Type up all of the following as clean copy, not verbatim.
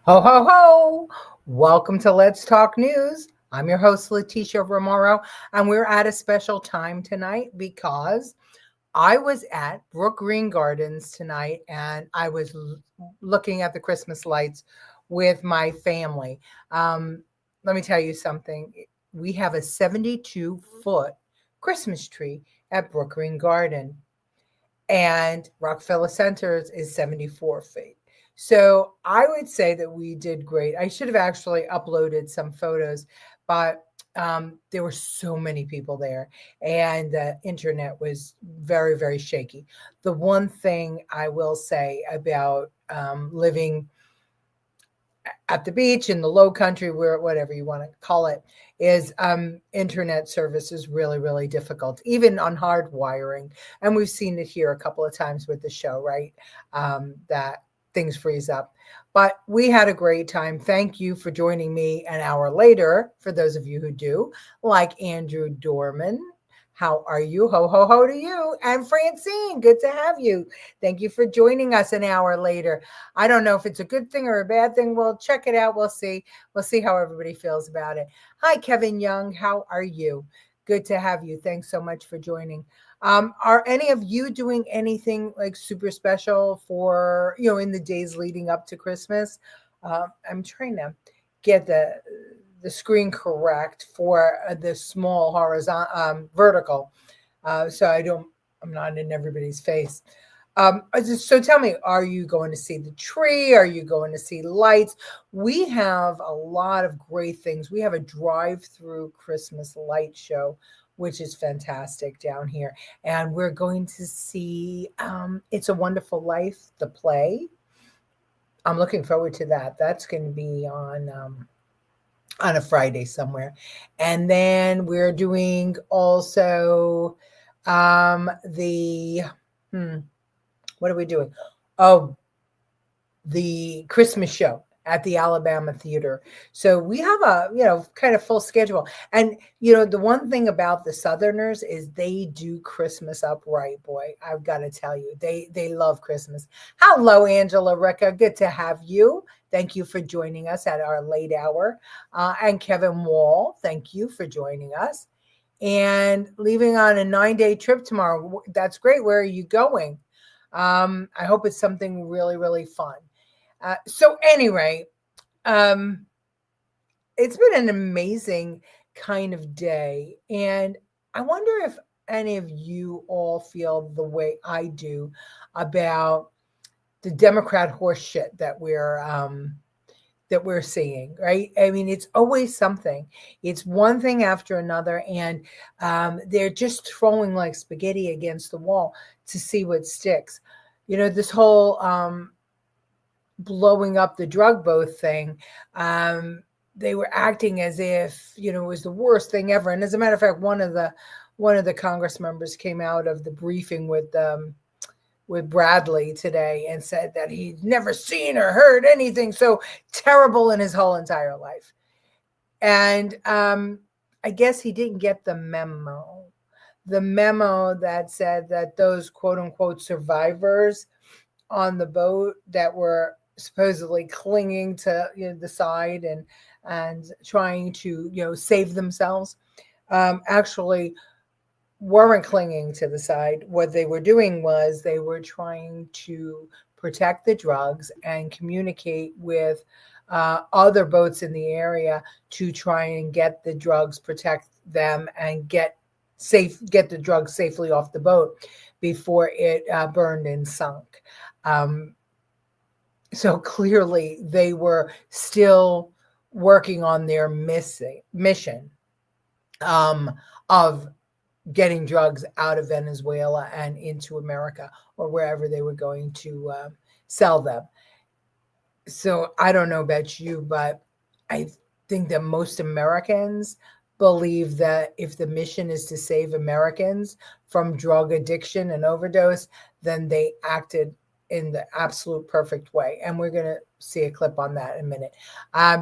Ho, ho, ho! Welcome to Let's Talk News. I'm your host, Leticia Remauro, and we're at a special time tonight because I was at Brook Green Gardens tonight and I was looking at the Christmas lights with my family. Let me tell you something. We have a 72-foot Christmas tree at Brook Green Garden, and Rockefeller Center's is 74 feet. So I would say that we did great. I should have actually uploaded some photos, but there were so many people there, and the internet was very, very shaky. The one thing I will say about living at the beach in the low country, where whatever you want to call it, is internet service is really, really difficult, even on hard wiring. And we've seen it here a couple of times with the show, right? That things freeze up. But we had a great time. Thank you for joining me an hour later, for those of you who do, like Andrew Dorman. How are you? Ho, ho, ho to you. And Francine, good to have you. Thank you for joining us an hour later. I don't know if it's a good thing or a bad thing. We'll check it out. We'll see. We'll see how everybody feels about it. Hi, Kevin Young. How are you? Good to have you. Thanks so much for joining. Are any of you doing anything like super special for, in the days leading up to Christmas? I'm trying to get the screen correct for the small horizontal vertical, so I'm not in everybody's face. So tell me, are you going to see the tree? Are you going to see lights? We have a lot of great things. We have a drive-through Christmas light show, which is fantastic down here. And we're going to see It's a Wonderful Life, the play. I'm looking forward to that. That's going to be on a Friday somewhere. And then we're doing also the what are we doing? Oh, the Christmas show at the Alabama Theater. So we have a, kind of full schedule. And, the one thing about the Southerners is they do Christmas up right, boy. I've got to tell you, they love Christmas. Hello, Angela Ricca. Good to have you. Thank you for joining us at our late hour. And Kevin Wall, thank you for joining us. And leaving on a 9-day trip tomorrow. That's great. Where are you going? I hope it's something really, really fun. So anyway, it's been an amazing kind of day. And I wonder if any of you all feel the way I do about the Democrat horse shit that we're seeing, right? I mean, it's always something. It's one thing after another, and they're just throwing like spaghetti against the wall to see what sticks. This whole blowing up the drug boat thing, they were acting as if it was the worst thing ever. And as a matter of fact, one of the Congress members came out of the briefing with Bradley today and said that he'd never seen or heard anything so terrible in his whole entire life. And I guess he didn't get the memo that said that those quote unquote survivors on the boat that were supposedly clinging to the side and trying to save themselves actually weren't clinging to the side. What they were doing was they were trying to protect the drugs and communicate with other boats in the area to try and get the drugs, protect them, and get the drugs safely off the boat before it burned and sunk. So clearly they were still working on their mission of getting drugs out of Venezuela and into America or wherever they were going to sell them. So I don't know about you, but I think that most Americans believe that if the mission is to save Americans from drug addiction and overdose, then they acted in the absolute perfect way. And we're going to see a clip on that in a minute.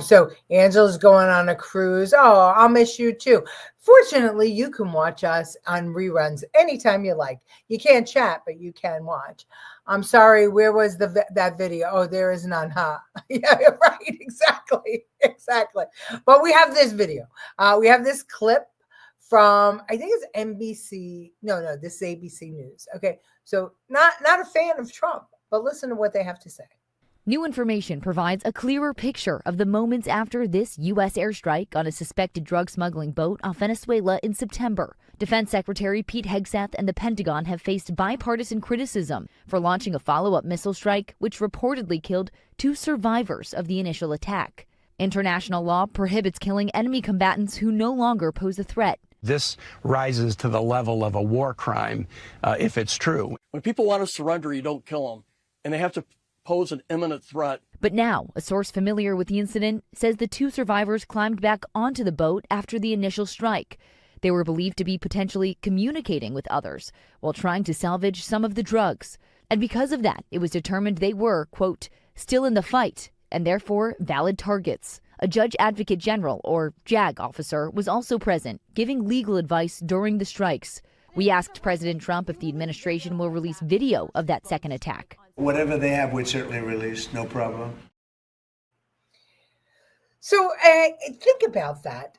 So Angela's going on a cruise. Oh, I'll miss you too. Fortunately, you can watch us on reruns anytime you like. You can't chat, but you can watch. I'm sorry, where was that video? Oh, there is none, huh? Yeah, right, exactly. But we have this video. We have this clip from, I think it's NBC. No, this is ABC News. Okay, so not a fan of Trump, but listen to what they have to say. New information provides a clearer picture of the moments after this U.S. airstrike on a suspected drug smuggling boat off Venezuela in September. Defense Secretary Pete Hegseth and the Pentagon have faced bipartisan criticism for launching a follow-up missile strike, which reportedly killed 2 survivors of the initial attack. International law prohibits killing enemy combatants who no longer pose a threat. This rises to the level of a war crime if it's true. When people want to surrender, you don't kill them, and they have to pose an imminent threat. But now, a source familiar with the incident says the 2 survivors climbed back onto the boat after the initial strike. They were believed to be potentially communicating with others while trying to salvage some of the drugs. And because of that, it was determined they were, quote, still in the fight and therefore valid targets. A Judge Advocate General, or JAG officer, was also present, giving legal advice during the strikes. We asked President Trump if the administration will release video of that second attack. Whatever they have, we'd certainly release, no problem. So think about that.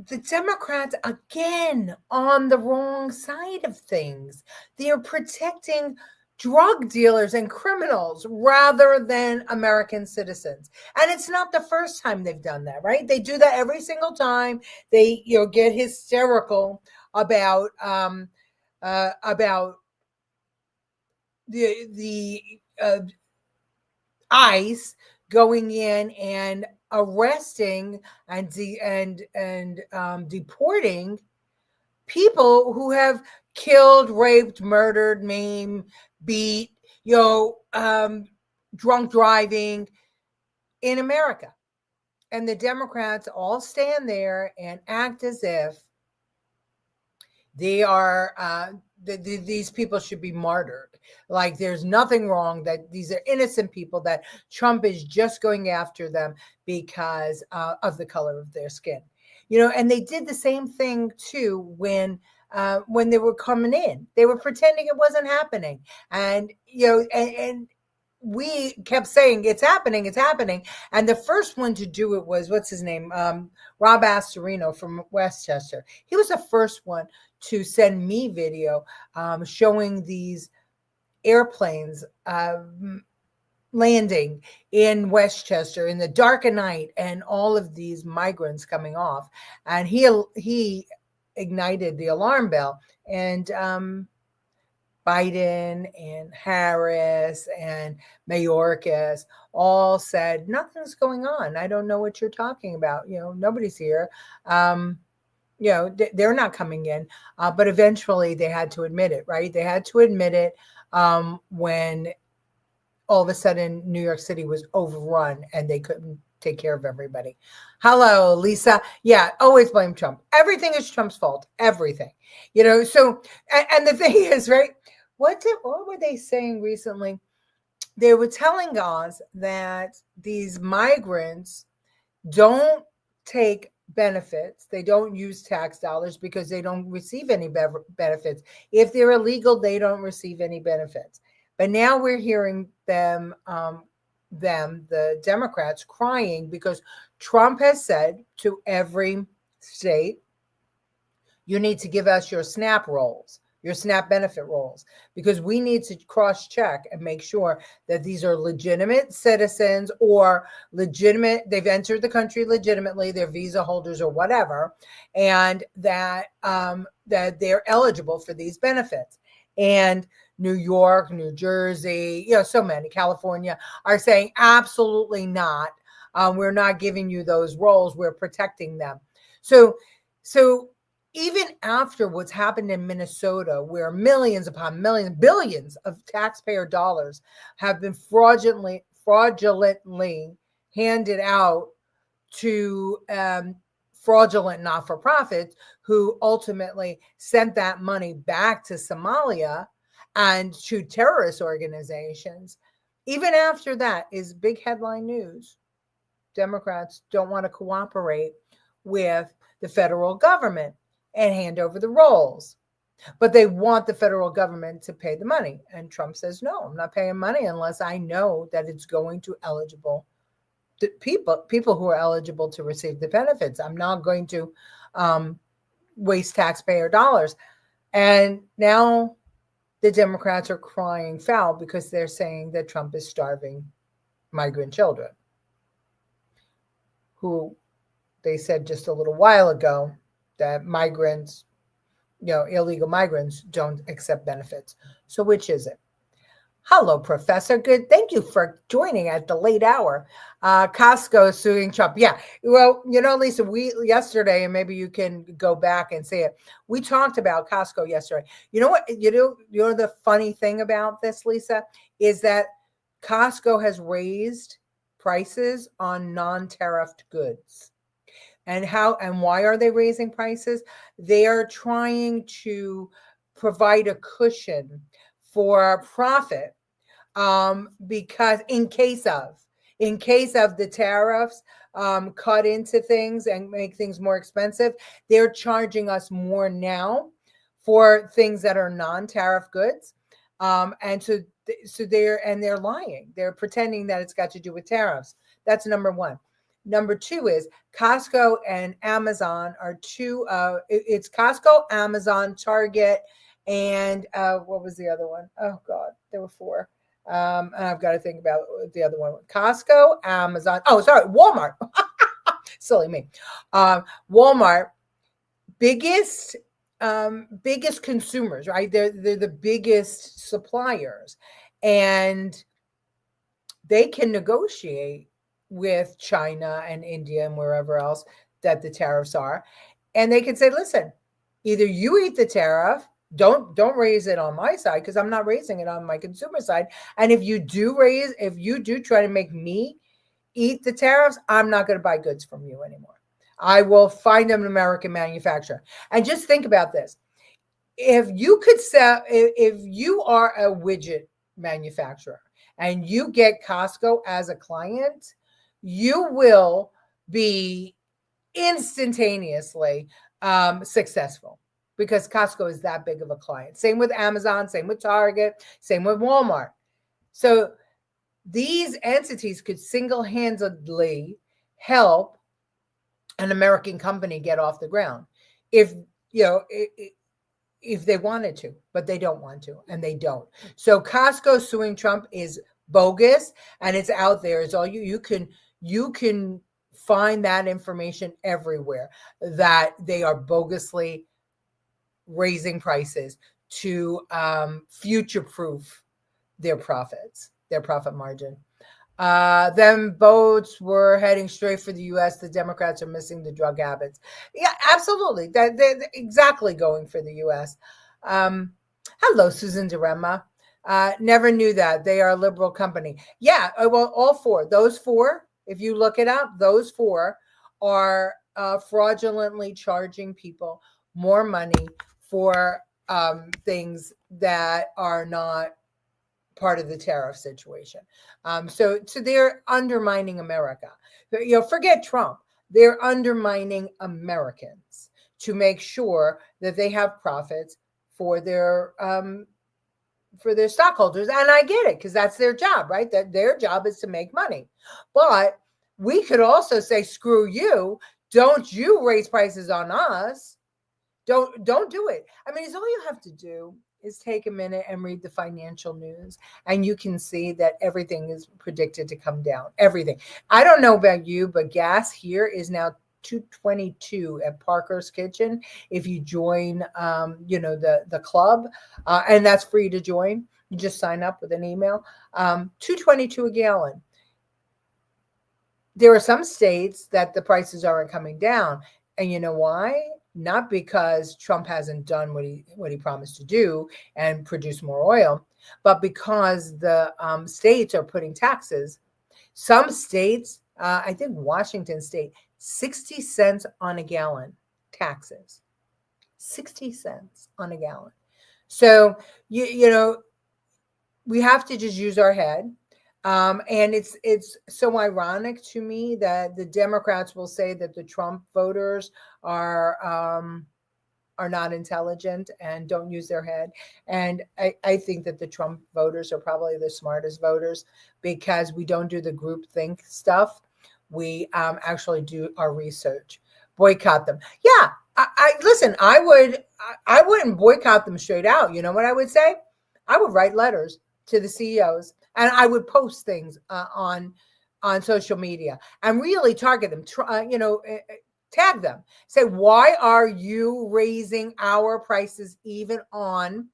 The Democrats, again, on the wrong side of things. They're protecting drug dealers and criminals rather than American citizens. And it's not the first time they've done that, right? They do that every single time. They, get hysterical about the ICE going in and arresting and deporting people who have killed, raped, murdered, maimed, beat, drunk driving in America. And the Democrats all stand there and act as if they are these people should be martyred. Like there's nothing wrong, that these are innocent people, that Trump is just going after them because of the color of their skin. And they did the same thing too when they were coming in. They were pretending it wasn't happening. And, and we kept saying it's happening. And the first one to do it was, what's his name? Rob Astorino from Westchester. He was the first one to send me video showing these airplanes landing in Westchester in the dark of night and all of these migrants coming off. And he ignited the alarm bell, and Biden and Harris and Mayorkas all said, nothing's going on. I don't know what you're talking about. Nobody's here. They're not coming in. But eventually they had to admit it, right? They had to admit it when all of a sudden New York City was overrun and they couldn't take care of everybody. Hello, Lisa. Yeah, always blame Trump. Everything is Trump's fault. Everything. So, and the thing is, right, what were they saying recently? They were telling us that these migrants don't take benefits. They don't use tax dollars because they don't receive any benefits. If they're illegal, they don't receive any benefits. But now we're hearing them, the Democrats, crying because Trump has said to every state, you need to give us your SNAP rolls, your SNAP benefit rolls, because we need to cross-check and make sure that these are legitimate citizens or legitimate, they've entered the country legitimately, they're visa holders or whatever, and that they're eligible for these benefits. And New York, New Jersey, so many, California, are saying absolutely not. We're not giving you those rolls. We're protecting them. So even after what's happened in Minnesota, where millions upon millions, billions of taxpayer dollars have been fraudulently handed out to fraudulent not-for-profits who ultimately sent that money back to Somalia and to terrorist organizations. Even after that is big headline news. Democrats don't want to cooperate with the federal government and hand over the rolls. But they want the federal government to pay the money. And Trump says, no, I'm not paying money unless I know that it's going to people who are eligible to receive the benefits. I'm not going to waste taxpayer dollars. And now the Democrats are crying foul because they're saying that Trump is starving migrant children, who they said just a little while ago that migrants, illegal migrants don't accept benefits. So which is it? Hello, Professor. Good. Thank you for joining at the late hour. Costco suing Trump. Yeah. Well, Lisa, we yesterday, and maybe you can go back and see it. We talked about Costco yesterday. You know what? The funny thing about this, Lisa, is that Costco has raised prices on non-tariffed goods. And why are they raising prices? They are trying to provide a cushion for profit, because in case of the tariffs cut into things and make things more expensive, they're charging us more now for things that are non-tariff goods, and so they're lying. They're pretending that it's got to do with tariffs. That's number one. Number two is Costco and Amazon are two. It's Costco, Amazon, Target, and what was the other one? Oh God, there were four. And I've got to think about the other one. Costco, Amazon. Oh, sorry, Walmart. Silly me. Walmart, biggest consumers, right? They're the biggest suppliers, and they can negotiate with China and India and wherever else that the tariffs are. And they can say, listen, either you eat the tariff, don't raise it on my side, because I'm not raising it on my consumer side. And if you do try to make me eat the tariffs, I'm not going to buy goods from you anymore. I will find an American manufacturer. And just think about this. If you are a widget manufacturer and you get Costco as a client, you will be instantaneously successful, because Costco is that big of a client. Same with Amazon, same with Target, same with Walmart. So these entities could single-handedly help an American company get off the ground if they wanted to, but they don't want to, and they don't. So Costco suing Trump is bogus, and it's out there. It's all you can find that information everywhere, that they are bogusly raising prices to future-proof their profits, their profit margin. Them boats were heading straight for the U.S. The Democrats are missing the drug habits. Yeah, absolutely. They're exactly going for the U.S. Hello, Susan DeRema. Never knew that. They are a liberal company. Yeah, well, all four. Those four, if you look it up, those four are fraudulently charging people more money for things that are not part of the tariff situation. So they're undermining America. Forget Trump. They're undermining Americans to make sure that they have profits for their stockholders. And I get it, because that's their job, right? That their job is to make money. But we could also say, screw you. Don't you raise prices on us. Don't do it. I mean, it's all you have to do is take a minute and read the financial news, and you can see that everything is predicted to come down. Everything. I don't know about you, but gas here is now $2.22 at Parker's Kitchen. If you join, the club, and that's free to join. You just sign up with an email. $2.22 a gallon. There are some states that the prices aren't coming down, and you know why? Not because Trump hasn't done what he promised to do and produce more oil, but because the states are putting taxes. Some states, I think Washington State, 60 cents on a gallon taxes. 60 cents on a gallon. So, we have to just use our head. And it's so ironic to me that the Democrats will say that the Trump voters are are not intelligent and don't use their head. And I think that the Trump voters are probably the smartest voters because we don't do the group think stuff. We actually do our research. Boycott them. Yeah, I listen. I wouldn't boycott them straight out. You know what I would say? I would write letters to the CEOs, and I would post things on social media and really target them. Tag them. Say, why are you raising our prices even on?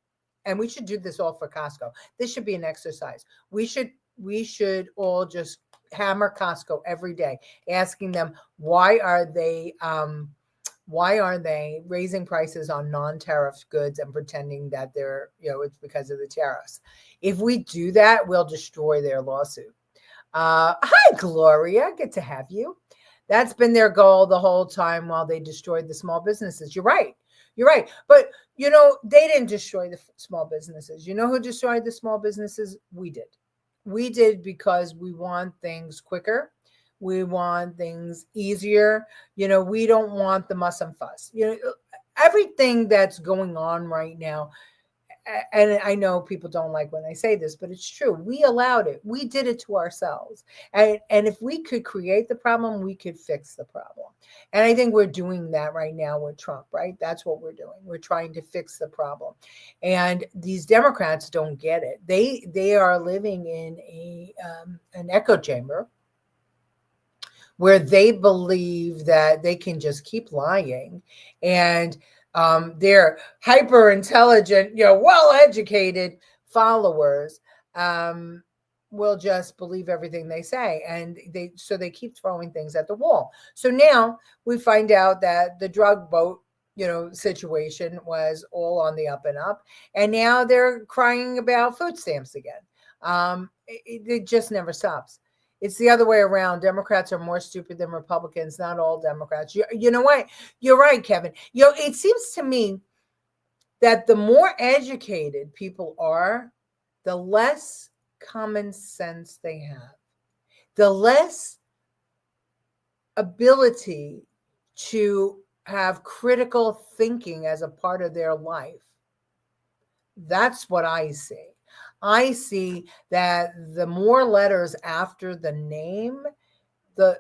And we should do this all for Costco. This should be an exercise. We should all just hammer Costco every day, asking them why are they raising prices on non-tariff goods and pretending that they're, it's because of the tariffs. If we do that, we'll destroy their lawsuit. Hi, Gloria. Good to have you. That's been their goal the whole time while they destroyed the small businesses. You're right. But, they didn't destroy the small businesses. You know who destroyed the small businesses? We did. We did because we want things quicker. We want things easier. We don't want the muss and fuss. Everything that's going on right now, and I know people don't like when I say this, but it's true. We allowed it. We did it to ourselves. And if we could create the problem, we could fix the problem. And I think we're doing that right now with Trump, right? That's what we're doing. We're trying to fix the problem. And these Democrats don't get it. They are living in an echo chamber where they believe that they can just keep lying, and their hyper intelligent, well-educated followers will just believe everything they say, and they keep throwing things at the wall. So now we find out that the drug boat situation was all on the up and up, and now they're crying about food stamps again. It just never stops. It's the other way around. Democrats are more stupid than Republicans. Not all Democrats. You know what? You're right, Kevin. It seems to me that the more educated people are, the less common sense they have, the less ability to have critical thinking as a part of their life. That's what I see. I see that the more letters after the name, the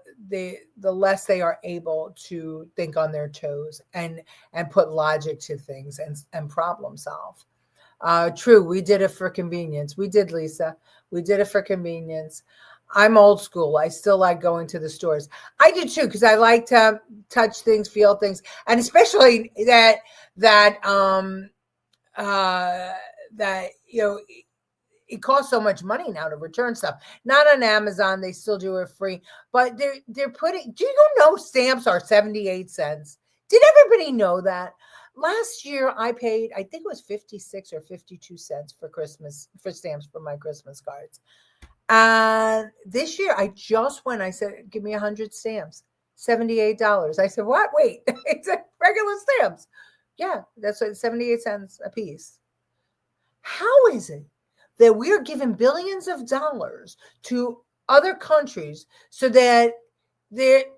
less they are able to think on their toes and put logic to things and problem solve. True, we did it for convenience. We did, Lisa. We did it for convenience. I'm old school. I still like going to the stores. I do too, because I like to touch things, feel things, and especially that it costs so much money now to return stuff. Not on Amazon. They still do it free. But they're putting, do you know stamps are 78 cents? Did everybody know that? Last year I paid, I think it was 56 or 52 cents for stamps for my Christmas cards. And this year I just went, I said, give me 100 stamps, $78. I said, what? Wait, it's regular stamps. Yeah, that's what, 78 cents a piece. How is it that we're giving billions of dollars to other countries so that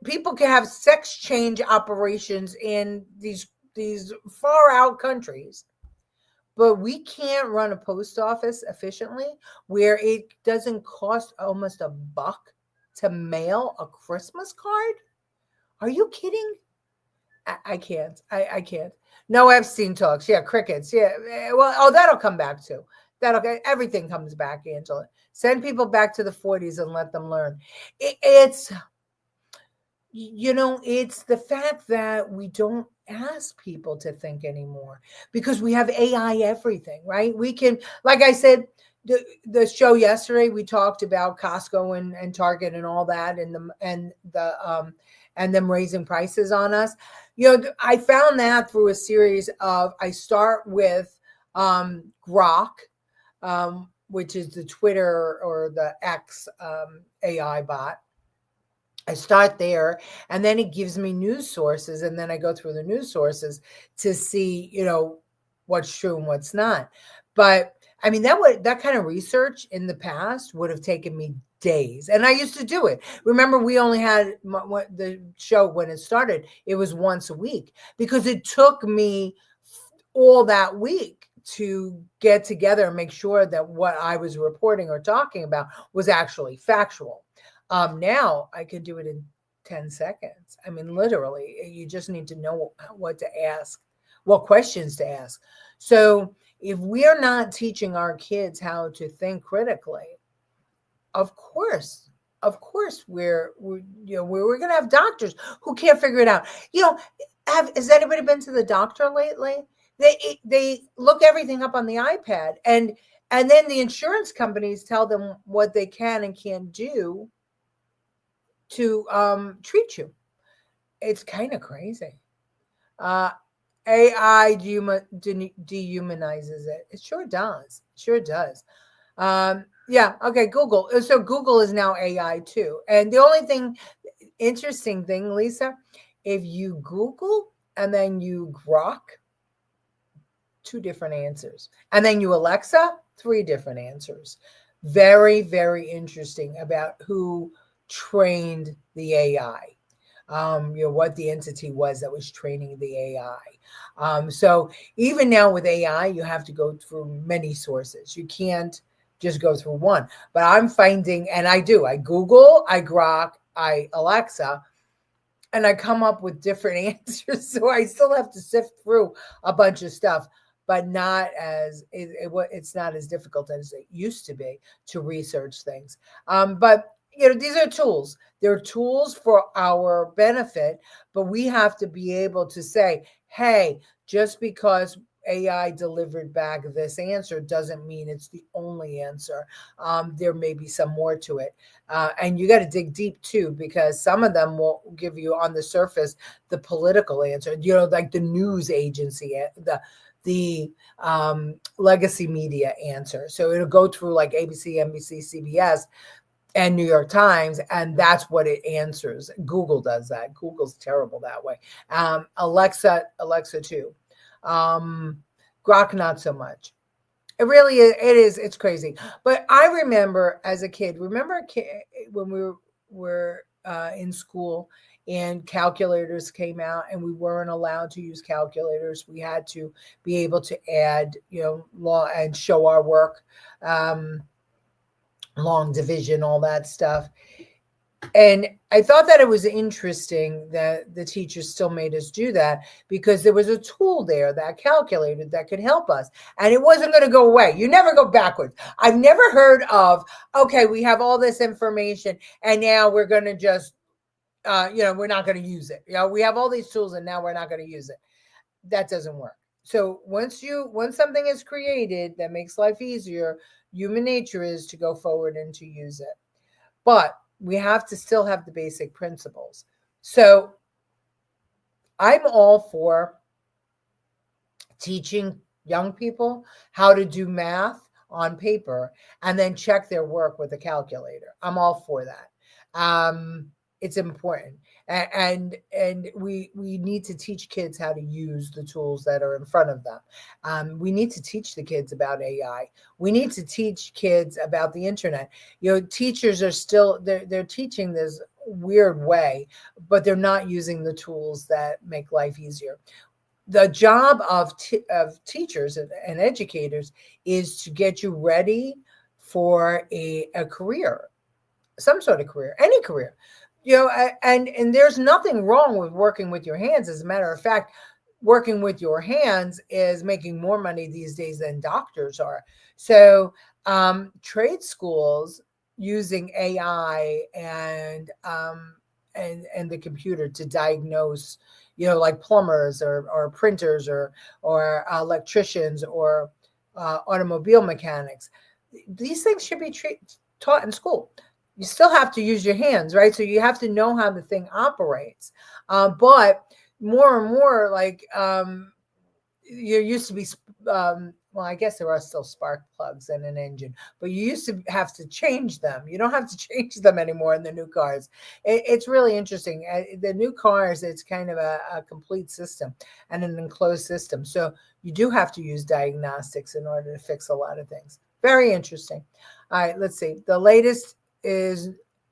people can have sex change operations in these far out countries, but we can't run a post office efficiently where it doesn't cost almost $1 to mail a Christmas card? Are you kidding? I can't. I can't. No Epstein talks. Yeah, crickets. Yeah. Well, that'll come back too. Everything comes back, Angela. Send people back to the 40s and let them learn. It's the fact that we don't ask people to think anymore because we have AI everything, right? We can, like I said, the show yesterday, we talked about Costco and Target and all that, and them raising prices on us. I found that through a series of, I start with Grok, which is the Twitter or the X AI bot. I start there, and then it gives me news sources, and then I go through the news sources to see, what's true and what's not. But I mean, that kind of research in the past would have taken me days, and I used to do it. Remember, we only had the show when it started; it was once a week because it took me all that week to get together and make sure that what I was reporting or talking about was actually factual. Now I could do it in 10 seconds. I mean, literally, you just need to know what to ask, what questions to ask. So if we're not teaching our kids how to think critically, of course, we're going to have doctors who can't figure it out. Has anybody been to the doctor lately? They look everything up on the iPad, and then the insurance companies tell them what they can and can't do to treat you. It's kind of crazy. AI dehumanizes it. It sure does. Yeah. Okay. Google. So Google is now AI too. And the only interesting thing, Lisa, if you Google and then you Grok, 2 different answers. And then you Alexa, 3 different answers. Very, very interesting about who trained the AI. What the entity was that was training the AI. So even now with AI, you have to go through many sources. You can't just go through one. But I'm finding, and I Google, I Grok, I Alexa, and I come up with different answers. So I still have to sift through a bunch of stuff, but it's not as difficult as it used to be to research things. But these are tools. They're tools for our benefit, but we have to be able to say, hey, just because AI delivered back this answer doesn't mean it's the only answer. There may be some more to it. And you got to dig deep too, because some of them will give you on the surface the political answer, like the news agency, the legacy media answer. So it'll go through like ABC, NBC, CBS, and New York Times, and that's what it answers. Google does that. Google's terrible that way. Alexa too. Grok, not so much. It really is. It's crazy. But I remember as a kid, when we were in school and calculators came out and we weren't allowed to use calculators. We had to be able to add, law and show our work, long division, all that stuff. And I thought that it was interesting that the teachers still made us do that, because there was a tool there, that calculator, that could help us. And it wasn't going to go away. You never go backwards. I've never heard of, okay, we have all this information and now we're going to just, we're not going to use it. We have all these tools and now we're not going to use it. That doesn't work. So once something is created that makes life easier, human nature is to go forward and to use it. But we have to still have the basic principles. So I'm all for teaching young people how to do math on paper and then check their work with a calculator. I'm all for that. It's important. And we need to teach kids how to use the tools that are in front of them. We need to teach the kids about AI. We need to teach kids about the internet. Teachers are still, they're teaching this weird way, but they're not using the tools that make life easier. The job of teachers and educators is to get you ready for a career, some sort of career, any career. And there's nothing wrong with working with your hands. As a matter of fact, working with your hands is making more money these days than doctors are. So trade schools using AI and the computer to diagnose, like plumbers or printers or electricians or automobile mechanics. These things should be taught in school. You still have to use your hands, right? So you have to know how the thing operates. But more and more, like there used to be, well, I guess there are still spark plugs in an engine, but you used to have to change them. You don't have to change them anymore in the new cars. It's really interesting. The new cars, it's kind of a complete system and an enclosed system. So you do have to use diagnostics in order to fix a lot of things. Very interesting. All right, let's see. The latest is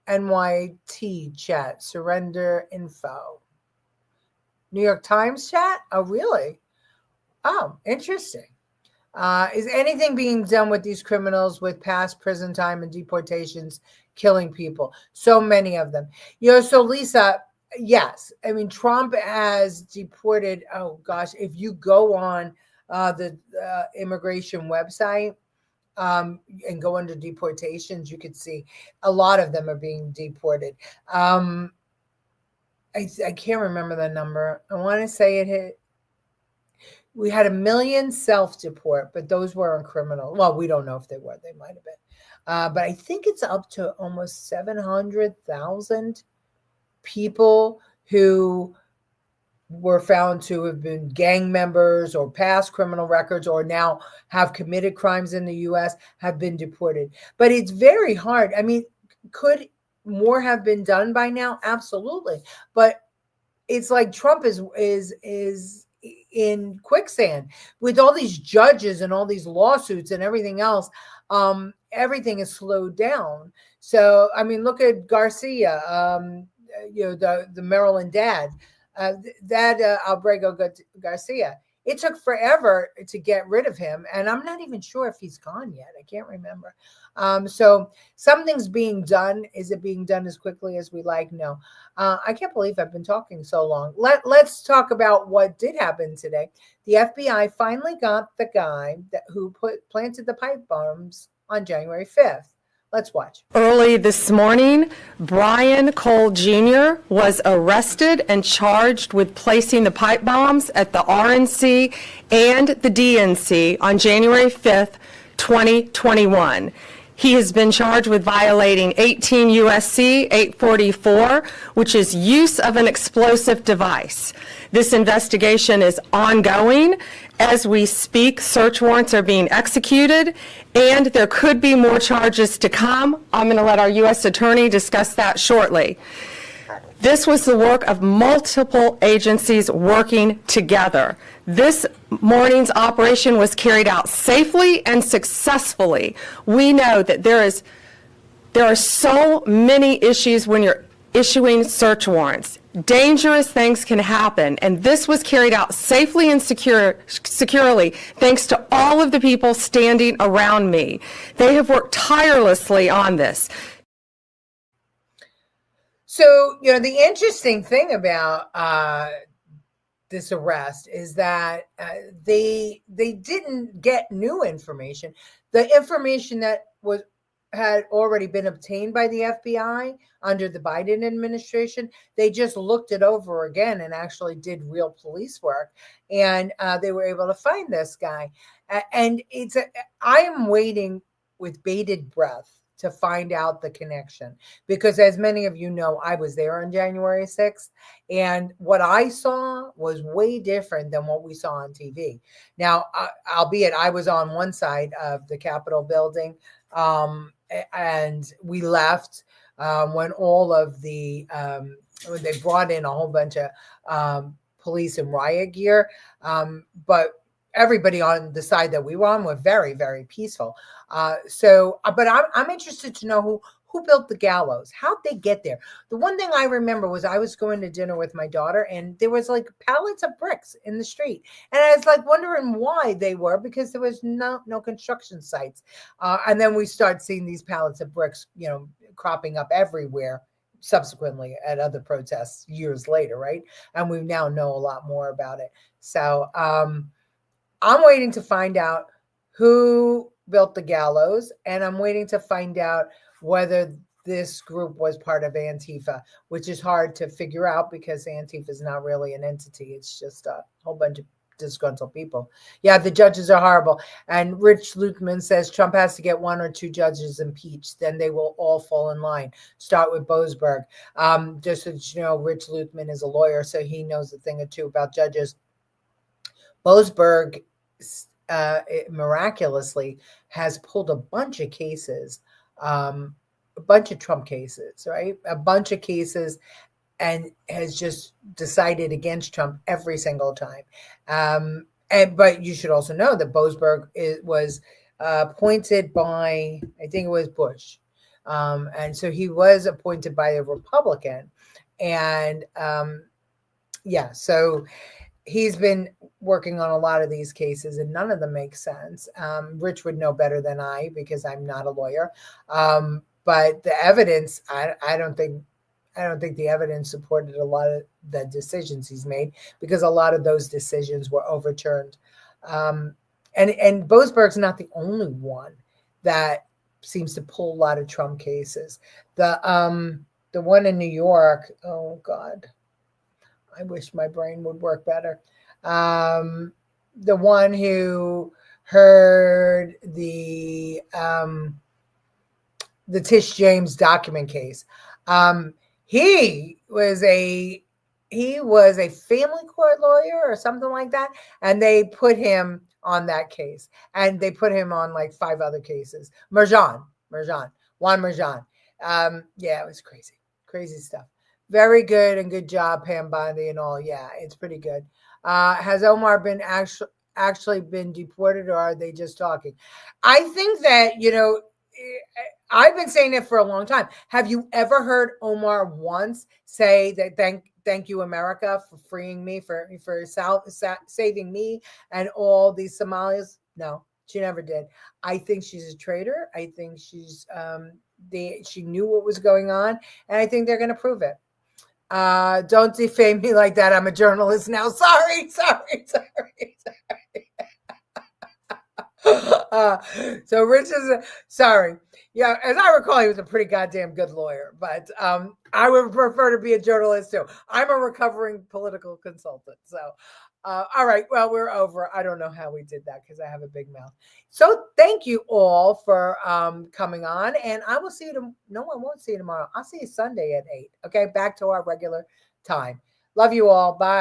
NYT chat, surrender info. New York Times chat? Oh, really? Oh, interesting. Is anything being done with these criminals with past prison time and deportations, killing people? So many of them. So Lisa, yes. I mean, Trump has deported, oh gosh, if you go on the immigration website, and go under deportations, you could see a lot of them are being deported. I can't remember the number. I want to say it hit. We had 1 million self-deport, but those weren't criminal. Well, we don't know if they were. They might have been. But I think it's up to almost 700,000 people who were found to have been gang members or past criminal records or now have committed crimes in the U.S. have been deported. But it's very hard. I mean, could more have been done by now? Absolutely. But it's like Trump is in quicksand with all these judges and all these lawsuits and everything else. Everything is slowed down. So, I mean, look at Garcia, the Maryland dad. Albrego Garcia. It took forever to get rid of him, and I'm not even sure if he's gone yet. I can't remember. So something's being done. Is it being done as quickly as we like? No. I can't believe I've been talking so long. Let's talk about what did happen today. The FBI finally got the guy who planted the pipe bombs on January 5th. Let's watch. Early this morning, Brian Cole Jr. was arrested and charged with placing the pipe bombs at the RNC and the DNC on January 5th, 2021. He has been charged with violating 18 U.S.C. 844, which is use of an explosive device. This investigation is ongoing. As we speak, search warrants are being executed, and there could be more charges to come. I'm going to let our U.S. Attorney discuss that shortly. This was the work of multiple agencies working together. This morning's operation was carried out safely and successfully. We know that there are so many issues when you're issuing search warrants. Dangerous things can happen, and this was carried out safely and securely thanks to all of the people standing around me. They have worked tirelessly on this. So, the interesting thing about this arrest is that they didn't get new information. The information that had already been obtained by the FBI under the Biden administration, they just looked it over again and actually did real police work, and they were able to find this guy. And I am waiting with bated breath to find out the connection, because as many of you know, I was there on January 6th, and what I saw was way different than what we saw on TV. Now, albeit I was on one side of the Capitol building, and we left when all of the when they brought in a whole bunch of police and riot gear, but everybody on the side that we were on were very, very peaceful. But I'm interested to know who built the gallows. How'd they get there? The one thing I remember was I was going to dinner with my daughter, and there was like pallets of bricks in the street, and I was like wondering why they were, because there was no construction sites. And then we start seeing these pallets of bricks, cropping up everywhere subsequently at other protests years later, right? And we now know a lot more about it. So I'm waiting to find out who built the gallows, and I'm waiting to find out whether this group was part of Antifa, which is hard to figure out because Antifa is not really an entity. It's just a whole bunch of disgruntled people. Yeah, the judges are horrible. And Rich Luthman says Trump has to get 1 or 2 judges impeached, then they will all fall in line. Start with Boasberg. Just so you know, Rich Luthman is a lawyer, so he knows a thing or two about judges. Boasberg miraculously has pulled a bunch of cases, a bunch of Trump cases, right? A bunch of cases, and has just decided against Trump every single time. But you should also know that Boasberg was appointed by, I think it was Bush. And so he was appointed by a Republican. And so he's been working on a lot of these cases, and none of them make sense. Rich would know better than I because I'm not a lawyer. But the evidence, I don't think the evidence supported a lot of the decisions he's made, because a lot of those decisions were overturned. And Boasberg's not the only one that seems to pull a lot of Trump cases. The one in New York, oh God, I wish my brain would work better. The one who heard the Tish James document case. He was a family court lawyer or something like that, and they put him on that case, and they put him on like 5 other cases. Juan Merjan. Yeah, it was crazy stuff. Very good, and good job, Pam Bondi and all. Yeah, it's pretty good. Has Omar been actually been deported, or are they just talking? I think that, I've been saying it for a long time. Have you ever heard Omar once say that thank you, America, for freeing me, for saving me and all these Somalis? No, she never did. I think she's a traitor. I think she's she knew what was going on, and I think they're going to prove it. Don't defame me like that. I'm a journalist now. Sorry. So Rich is sorry. Yeah, as I recall, he was a pretty goddamn good lawyer, but I would prefer to be a journalist too. I'm a recovering political consultant. So, all right, well, we're over. I don't know how we did that because I have a big mouth. So thank you all for coming on, and I will see you. No, I won't see you tomorrow. I'll see you Sunday at 8. Okay, back to our regular time. Love you all. Bye.